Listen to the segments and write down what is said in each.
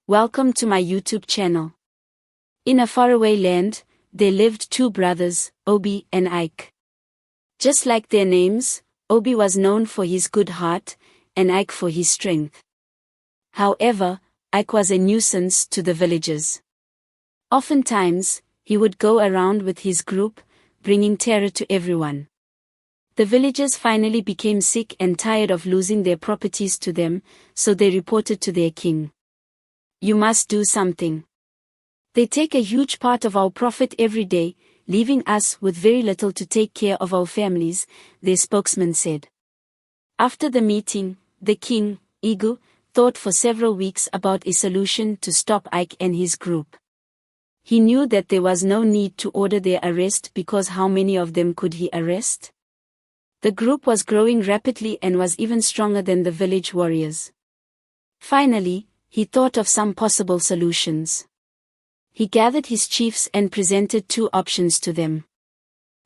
Welcome to my YouTube channel. In a faraway land, there lived two brothers, Obi and Ike. Just like their names, Obi was known for his good heart, and Ike for his strength. However, Ike was a nuisance to the villagers. Oftentimes, he would go around with his group, bringing terror to everyone. The villagers finally became sick and tired of losing their properties to them, so they reported to their king. "You must do something. They take a huge part of our profit every day, leaving us with very little to take care of our families," their spokesman said. After the meeting, the king, Ego, thought for several weeks about a solution to stop Ike and his group. He knew that there was no need to order their arrest because how many of them could he arrest? The group was growing rapidly and was even stronger than the village warriors. Finally, he thought of some possible solutions. He gathered his chiefs and presented two options to them.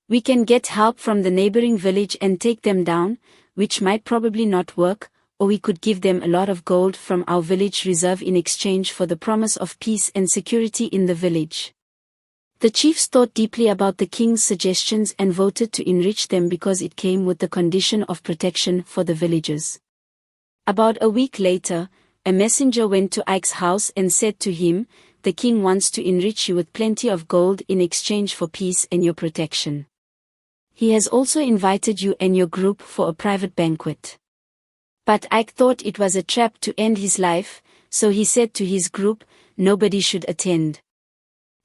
"We can get help from the neighboring village and take them down, which might probably not work, or we could give them a lot of gold from our village reserve in exchange for the promise of peace and security in the village." The chiefs thought deeply about the king's suggestions and voted to enrich them because it came with the condition of protection for the villagers. About a week later, a messenger went to Ike's house and said to him, "The king wants to enrich you with plenty of gold in exchange for peace and your protection. He has also invited you and your group for a private banquet." But Ike thought it was a trap to end his life, so he said to his group, "Nobody should attend.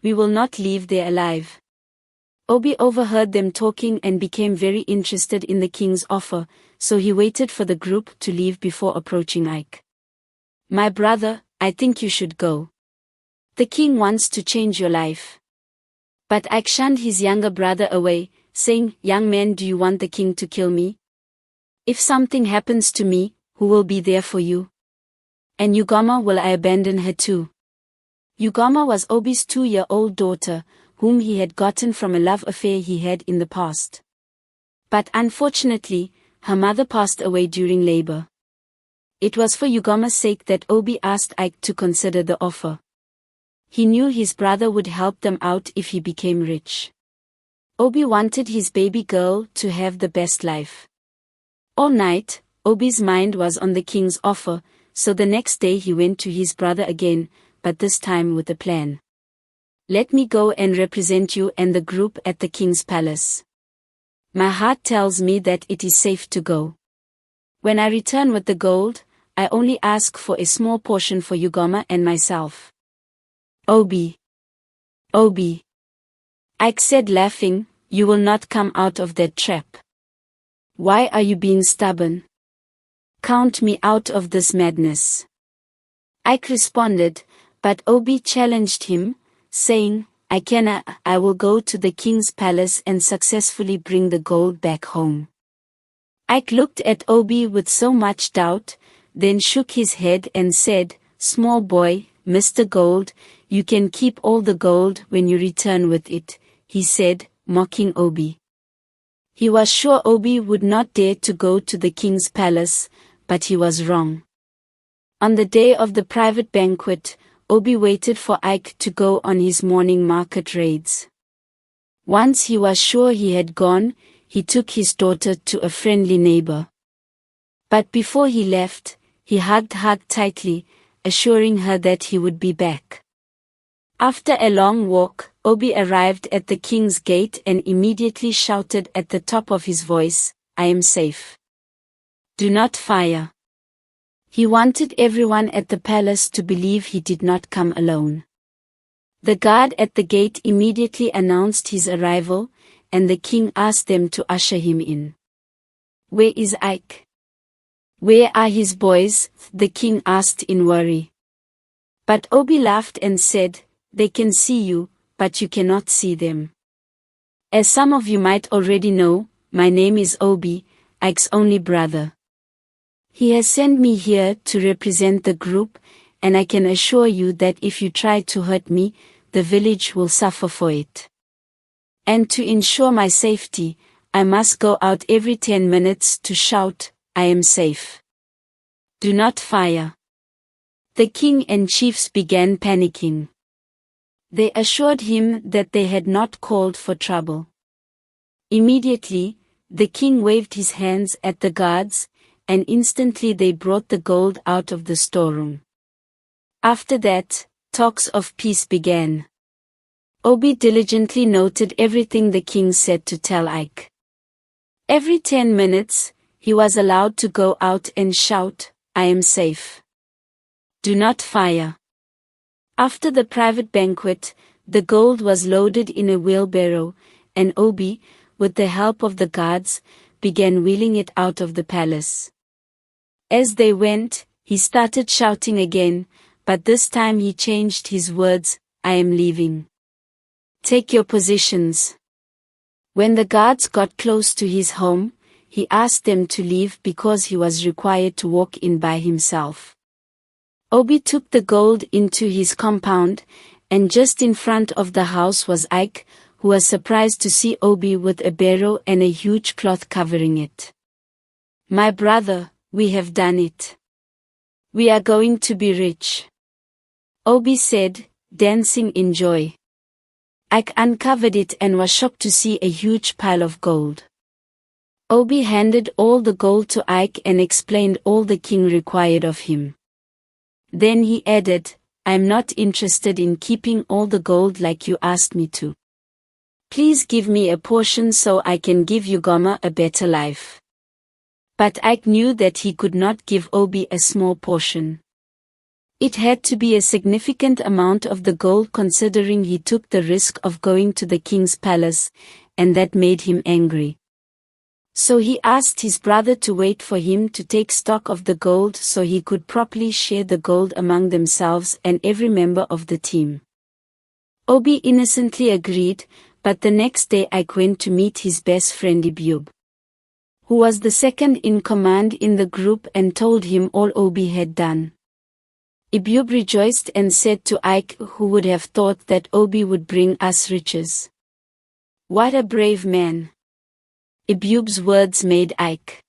We will not leave there alive." Obi overheard them talking and became very interested in the king's offer, so he waited for the group to leave before approaching Ike. "My brother, I think you should go. The king wants to change your life." But Ike shunned his younger brother away, saying, "Young man, do you want the king to kill me? If something happens to me, who will be there for you? And Ugoma, will I abandon her too?" Ugoma was Obi's 2-year-old daughter, whom he had gotten from a love affair he had in the past. But unfortunately, her mother passed away during labor. It was for Ugoma's sake that Obi asked Ike to consider the offer. He knew his brother would help them out if he became rich. Obi wanted his baby girl to have the best life. All night, Obi's mind was on the king's offer, so the next day he went to his brother again, but this time with a plan. "Let me go and represent you and the group at the king's palace. My heart tells me that it is safe to go. When I return with the gold, I only ask for a small portion for Ugoma and myself." "Obi. Ike said, laughing, "You will not come out of that trap. Why are you being stubborn? Count me out of this madness." Ike responded, but Obi challenged him, saying, I will go to the king's palace and successfully bring the gold back home." Ike looked at Obi with so much doubt, then shook his head and said, "Small boy, Mr. Gold, you can keep all the gold when you return with it," he said, mocking Obi. He was sure Obi would not dare to go to the king's palace, but he was wrong. On the day of the private banquet, Obi waited for Ike to go on his morning market raids. Once he was sure he had gone, he took his daughter to a friendly neighbor. But before he left, he hugged her tightly, assuring her that he would be back. After a long walk, Obi arrived at the king's gate and immediately shouted at the top of his voice, "I am safe. Do not fire." He wanted everyone at the palace to believe he did not come alone. The guard at the gate immediately announced his arrival, and the king asked them to usher him in. "Where is Ike? Where are his boys?" the king asked in worry. But Obi laughed and said, "They can see you, but you cannot see them. As some of you might already know, my name is Obi, Ike's only brother. He has sent me here to represent the group, and I can assure you that if you try to hurt me, the village will suffer for it. And to ensure my safety, I must go out every 10 minutes to shout, 'I am safe. Do not fire.' The king and chiefs began panicking. They assured him that they had not called for trouble. Immediately, the king waved his hands at the guards, and instantly they brought the gold out of the storeroom. After that, talks of peace began. Obi diligently noted everything the king said to tell Ike. Every 10 minutes, he was allowed to go out and shout, "I am safe. Do not fire." After the private banquet, the gold was loaded in a wheelbarrow, and Obi, with the help of the guards, began wheeling it out of the palace. As they went, he started shouting again, but this time he changed his words, "I am leaving. Take your positions." When the guards got close to his home, he asked them to leave because he was required to walk in by himself. Obi took the gold into his compound, and just in front of the house was Ike, who was surprised to see Obi with a barrow and a huge cloth covering it. "My brother, we have done it. We are going to be rich," Obi said, dancing in joy. Ike uncovered it and was shocked to see a huge pile of gold. Obi handed all the gold to Ike and explained all the king required of him. Then he added, "I'm not interested in keeping all the gold like you asked me to. Please give me a portion so I can give Ugoma a better life." But Ike knew that he could not give Obi a small portion. It had to be a significant amount of the gold considering he took the risk of going to the king's palace, and that made him angry. So he asked his brother to wait for him to take stock of the gold so he could properly share the gold among themselves and every member of the team. Obi innocently agreed, but the next day Ike went to meet his best friend Ibub, who was the second in command in the group, and told him all Obi had done. Ibub rejoiced and said to Ike, "Who would have thought that Obi would bring us riches? What a brave man." Ibub's words made Ike.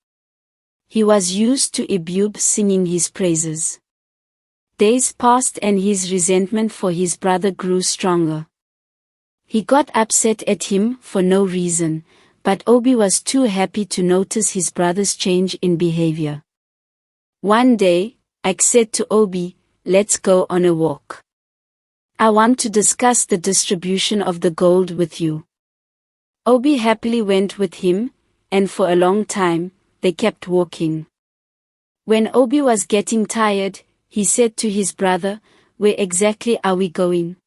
He was used to Ibub singing his praises. Days passed and his resentment for his brother grew stronger. He got upset at him for no reason, but Obi was too happy to notice his brother's change in behavior. One day, Ike said to Obi, "Let's go on a walk. I want to discuss the distribution of the gold with you." Obi happily went with him, and for a long time, they kept walking. When Obi was getting tired, he said to his brother, "Where exactly are we going?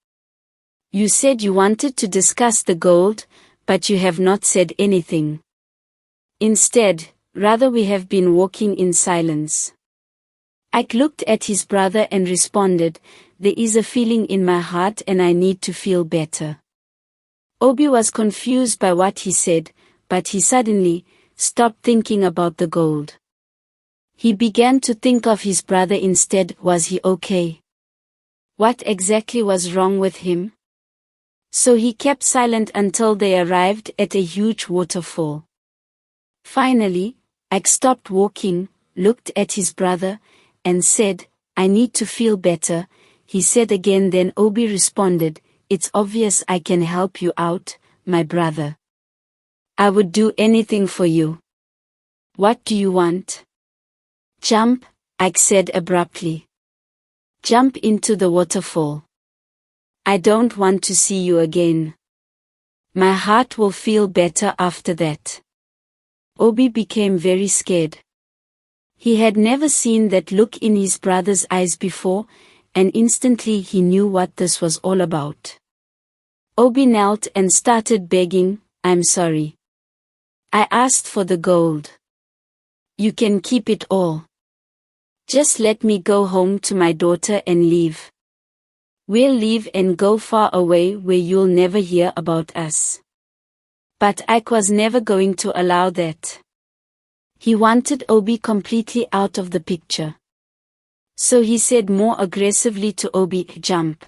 You said you wanted to discuss the gold, but you have not said anything. Instead, rather we have been walking in silence." Ike looked at his brother and responded, "There is a feeling in my heart and I need to feel better." Obi was confused by what he said, but he suddenly stopped thinking about the gold. He began to think of his brother instead. Was he okay? What exactly was wrong with him? So he kept silent until they arrived at a huge waterfall. Finally, Ike stopped walking, looked at his brother, and said, "I need to feel better," he said again. Then Obi responded, "It's obvious I can help you out, my brother. I would do anything for you. What do you want?" "Jump," Ike said abruptly. "Jump into the waterfall. I don't want to see you again. My heart will feel better after that." Obi became very scared. He had never seen that look in his brother's eyes before, and instantly he knew what this was all about. Obi knelt and started begging, "I'm sorry. I asked for the gold. You can keep it all. Just let me go home to my daughter and leave. We'll leave and go far away where you'll never hear about us." But Ike was never going to allow that. He wanted Obi completely out of the picture. So he said more aggressively to Obi, "Jump.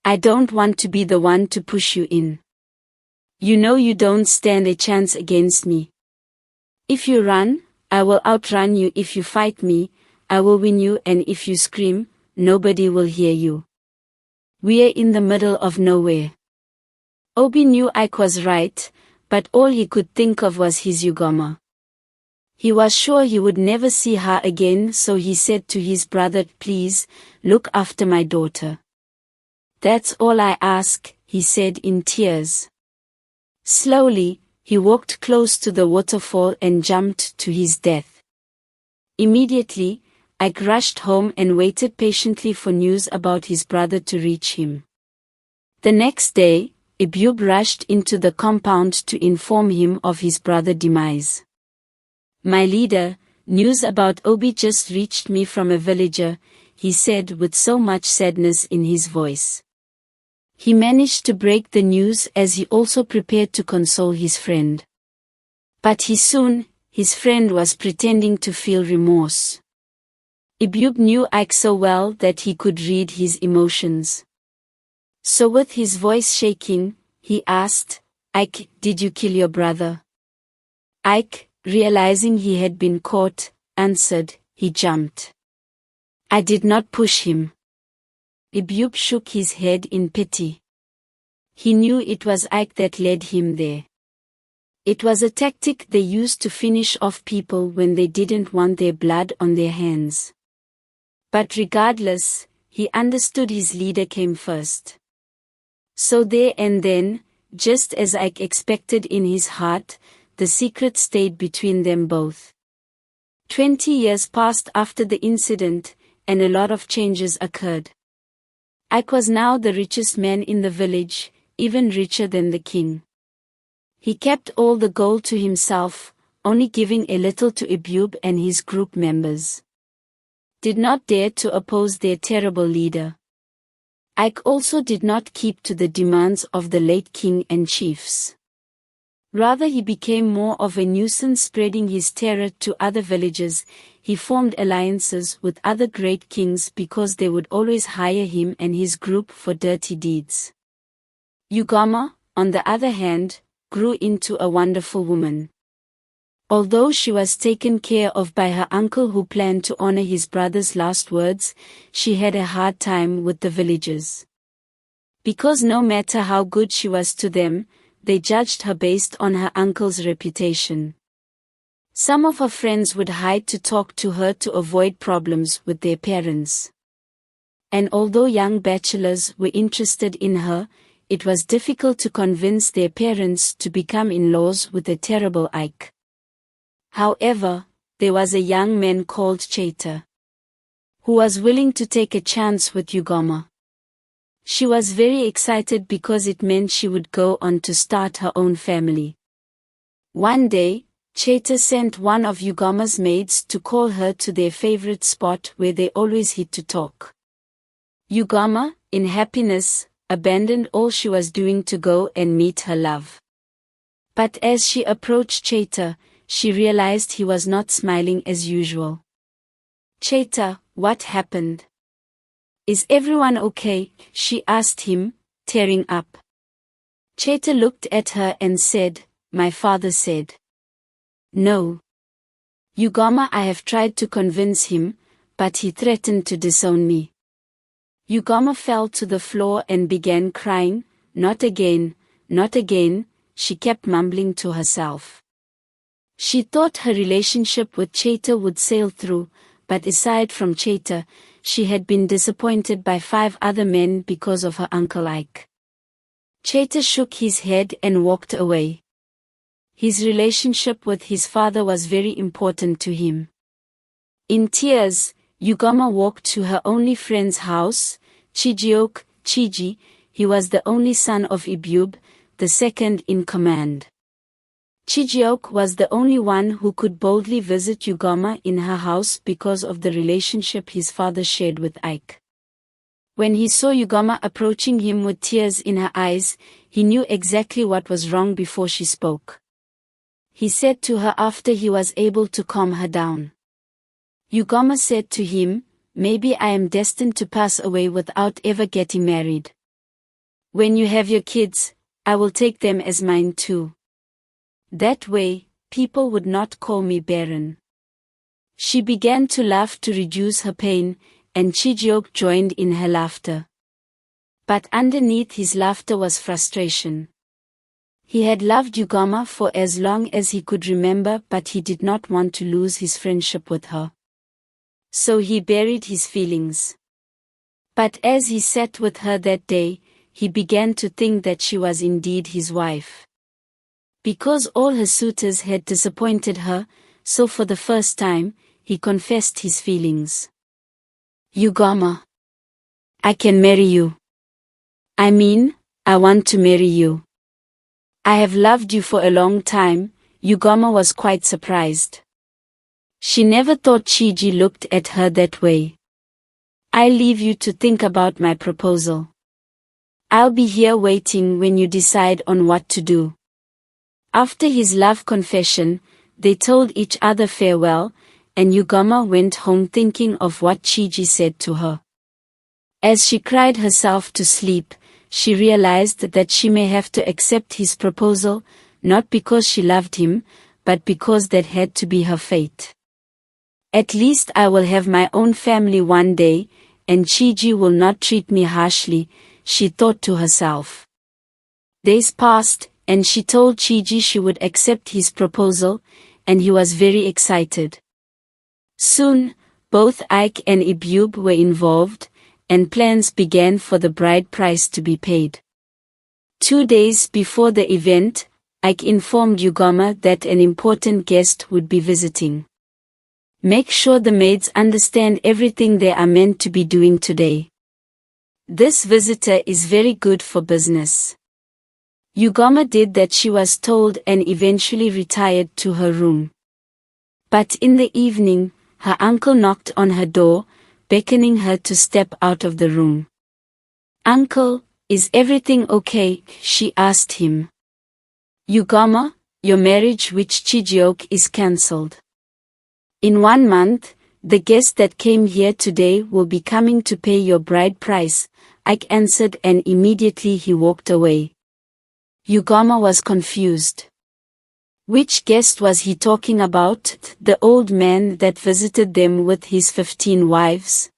I don't want to be the one to push you in. You know you don't stand a chance against me. If you run, I will outrun you. If you fight me, I will win you, and if you scream, nobody will hear you. We're in the middle of nowhere. Obi knew Ike was right, but all he could think of was his Ugoma. He was sure he would never see her again, so he said to his brother, "Please, look after my daughter. That's all I ask," he said in tears. Slowly, he walked close to the waterfall and jumped to his death. Immediately, Ike rushed home and waited patiently for news about his brother to reach him. The next day, Ibube rushed into the compound to inform him of his brother's demise. "My leader, news about Obi just reached me from a villager," he said with so much sadness in his voice. He managed to break the news as he also prepared to console his friend. But his friend was pretending to feel remorse. Ibube knew Ike so well that he could read his emotions. So with his voice shaking, he asked, "Ike, did you kill your brother?" Ike, realizing he had been caught, answered, "He jumped. I did not push him." Ibube shook his head in pity. He knew it was Ike that led him there. It was a tactic they used to finish off people when they didn't want their blood on their hands. But regardless, he understood his leader came first. So there and then, just as Ike expected in his heart, the secret stayed between them both. 20 years passed after the incident, and a lot of changes occurred. Ike was now the richest man in the village, even richer than the king. He kept all the gold to himself, only giving a little to Ibube and his group members. Did not dare to oppose their terrible leader. Ike also did not keep to the demands of the late king and chiefs. Rather, he became more of a nuisance, spreading his terror to other villages. He formed alliances with other great kings because they would always hire him and his group for dirty deeds. Ugoma, on the other hand, grew into a wonderful woman. Although she was taken care of by her uncle who planned to honor his brother's last words, she had a hard time with the villagers. Because no matter how good she was to them, they judged her based on her uncle's reputation. Some of her friends would hide to talk to her to avoid problems with their parents. And although young bachelors were interested in her, it was difficult to convince their parents to become in-laws with the terrible Ike. However, there was a young man called Chaita, who was willing to take a chance with Ugoma. She was very excited because it meant she would go on to start her own family. One day, Chaita sent one of Ugoma's maids to call her to their favorite spot where they always hid to talk. Ugoma, in happiness, abandoned all she was doing to go and meet her love. But as she approached Chaita, she realized he was not smiling as usual. "Chaita, what happened? Is everyone okay?" she asked him, tearing up. Chaita looked at her and said, "My father said no. Ugoma, I have tried to convince him, but he threatened to disown me." Ugoma fell to the floor and began crying. "Not again, not again," she kept mumbling to herself. She thought her relationship with Chaita would sail through, but aside from Chaita, she had been disappointed by 5 other men because of her uncle Ike. Chaita shook his head and walked away. His relationship with his father was very important to him. In tears, Ugoma walked to her only friend's house, Chiji. He was the only son of Ibube, the second in command. Chiji was the only one who could boldly visit Ugoma in her house because of the relationship his father shared with Ike. When he saw Ugoma approaching him with tears in her eyes, he knew exactly what was wrong before she spoke. He said to her after he was able to calm her down. Ugoma said to him, "Maybe I am destined to pass away without ever getting married. When you have your kids, I will take them as mine too. That way, people would not call me barren." She began to laugh to reduce her pain, and Chijioke joined in her laughter. But underneath his laughter was frustration. He had loved Ugoma for as long as he could remember, but he did not want to lose his friendship with her. So he buried his feelings. But as he sat with her that day, he began to think that she was indeed his wife. Because all her suitors had disappointed her, so for the first time, he confessed his feelings. Ugoma, I can marry you. I mean, I want to marry you. I have loved you for a long time. Ugoma was quite surprised. She never thought Chiji looked at her that way. I leave you to think about my proposal. I'll be here waiting when you decide on what to do. After his love confession, they told each other farewell, and Ugoma went home thinking of what Chiji said to her. As she cried herself to sleep, she realized that she may have to accept his proposal, not because she loved him, but because that had to be her fate. At least I will have my own family one day, and Chiji will not treat me harshly, she thought to herself. Days passed, and she told Chiji she would accept his proposal, and he was very excited. Soon, both Ike and Ibube were involved, and plans began for the bride price to be paid. 2 days before the event, Ike informed Ugoma that an important guest would be visiting. Make sure the maids understand everything they are meant to be doing today. This visitor is very good for business. Ugoma did that she was told and eventually retired to her room. But in the evening, her uncle knocked on her door, beckoning her to step out of the room. Uncle, is everything okay? She asked him. Ugoma, your marriage with Chijioke is cancelled. In 1 month, the guest that came here today will be coming to pay your bride price, Ike answered, and immediately he walked away. Ugoma was confused. Which guest was he talking about? The old man that visited them with his 15 wives?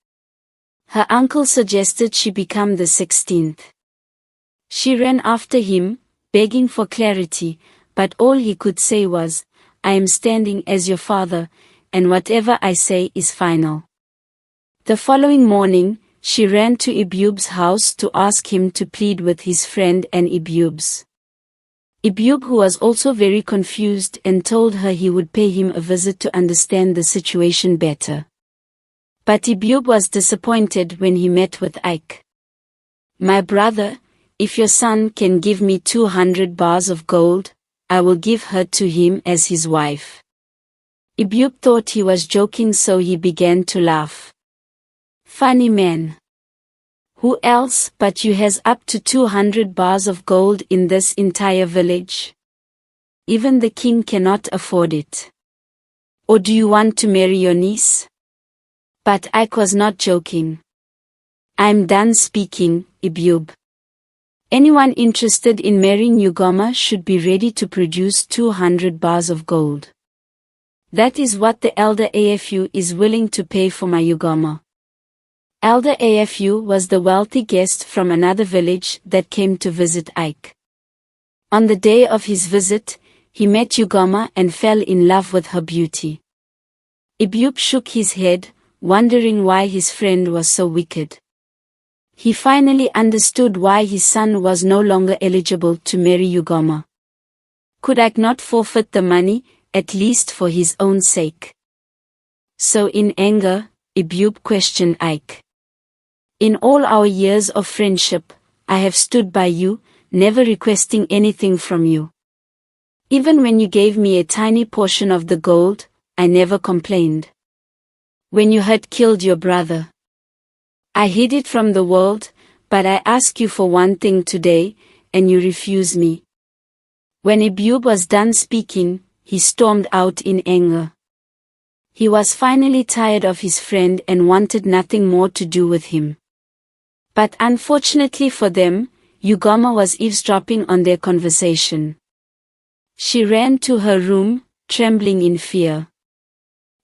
Her uncle suggested she become the 16th. She ran after him, begging for clarity, but all he could say was, I am standing as your father, and whatever I say is final. The following morning, she ran to Ibube's house to ask him to plead with his friend and Ibube's. Ibube, who was also very confused, and told her he would pay him a visit to understand the situation better. But Ibube was disappointed when he met with Ike. My brother, if your son can give me 200 bars of gold, I will give her to him as his wife. Ibube thought he was joking, so he began to laugh. Funny man. Who else but you has up to 200 bars of gold in this entire village? Even the king cannot afford it. Or do you want to marry your niece? But Ike was not joking. I'm done speaking, Ibube. Anyone interested in marrying Ugoma should be ready to produce 200 bars of gold. That is what the elder Afu is willing to pay for my Ugoma. Elder Afu was the wealthy guest from another village that came to visit Ike. On the day of his visit, he met Ugoma and fell in love with her beauty. Ibube shook his head, wondering why his friend was so wicked. He finally understood why his son was no longer eligible to marry Ugoma. Could Ike not forfeit the money, at least for his own sake? So in anger, Ibube questioned Ike. In all our years of friendship, I have stood by you, never requesting anything from you. Even when you gave me a tiny portion of the gold, I never complained. When you had killed your brother, I hid it from the world, but I ask you for one thing today, and you refuse me. When Ibube was done speaking, he stormed out in anger. He was finally tired of his friend and wanted nothing more to do with him. But unfortunately for them, Ugoma was eavesdropping on their conversation. She ran to her room, trembling in fear.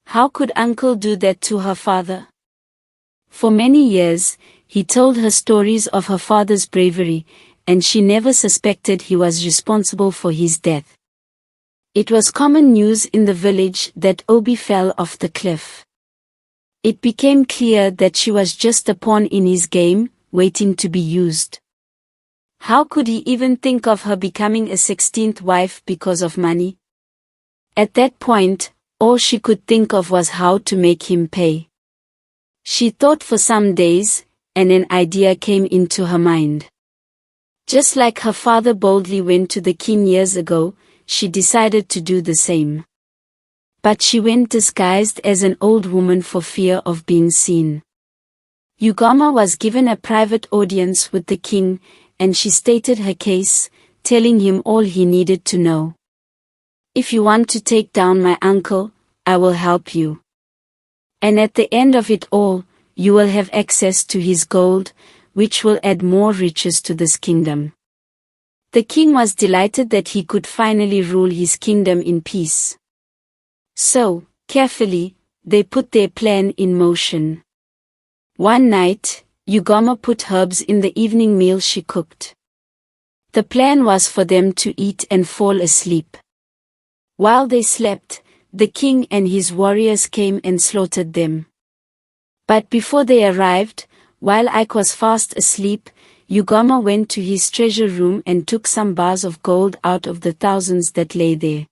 How could uncle do that to her father? For many years, he told her stories of her father's bravery, and she never suspected he was responsible for his death. It was common news in the village that Obi fell off the cliff. It became clear that she was just a pawn in his game, waiting to be used. How could he even think of her becoming a 16th wife because of money? At that point, all she could think of was how to make him pay. She thought for some days, and an idea came into her mind. Just like her father boldly went to the king years ago, she decided to do the same. But she went disguised as an old woman for fear of being seen. Ugoma was given a private audience with the king, and she stated her case, telling him all he needed to know. If you want to take down my uncle, I will help you. And at the end of it all, you will have access to his gold, which will add more riches to this kingdom. The king was delighted that he could finally rule his kingdom in peace. So, carefully, they put their plan in motion. One night, Ugoma put herbs in the evening meal she cooked. The plan was for them to eat and fall asleep. While they slept, the king and his warriors came and slaughtered them. But before they arrived, while Ike was fast asleep, Ugoma went to his treasure room and took some bars of gold out of the thousands that lay there.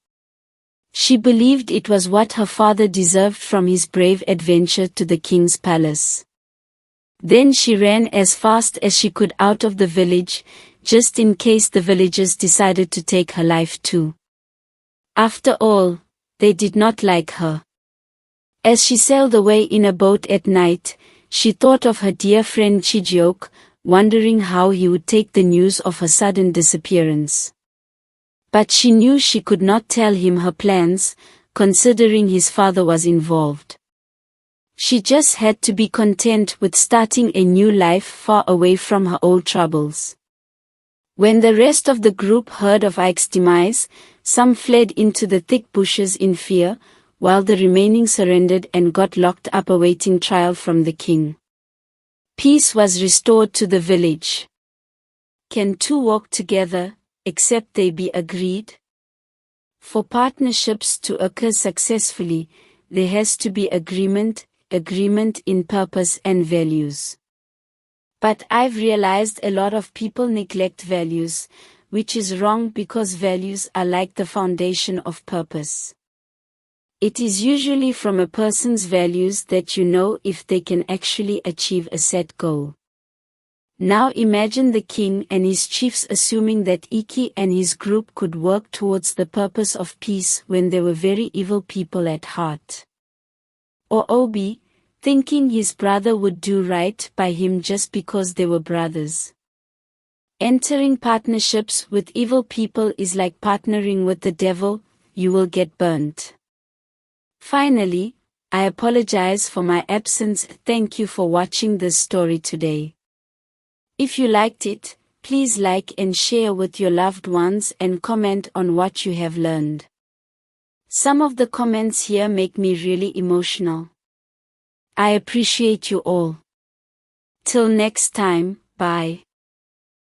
She believed it was what her father deserved from his brave adventure to the king's palace. Then she ran as fast as she could out of the village, just in case the villagers decided to take her life too. After all, they did not like her. As she sailed away in a boat at night, she thought of her dear friend Chijioke, wondering how he would take the news of her sudden disappearance. But she knew she could not tell him her plans, considering his father was involved. She just had to be content with starting a new life far away from her old troubles. When the rest of the group heard of Ike's demise, some fled into the thick bushes in fear, while the remaining surrendered and got locked up awaiting trial from the king. Peace was restored to the village. Can two walk together, except they be agreed? For partnerships to occur successfully, there has to be agreement in purpose and values. But I've realized a lot of people neglect values, which is wrong because values are like the foundation of purpose. It is usually from a person's values that you know if they can actually achieve a set goal. Now imagine the king and his chiefs assuming that Iki and his group could work towards the purpose of peace when they were very evil people at heart. Or Obi, thinking his brother would do right by him just because they were brothers. Entering partnerships with evil people is like partnering with the devil, you will get burnt. Finally, I apologize for my absence. Thank you for watching this story today. If you liked it, please like and share with your loved ones and comment on what you have learned. Some of the comments here make me really emotional. I appreciate you all. Till next time, bye.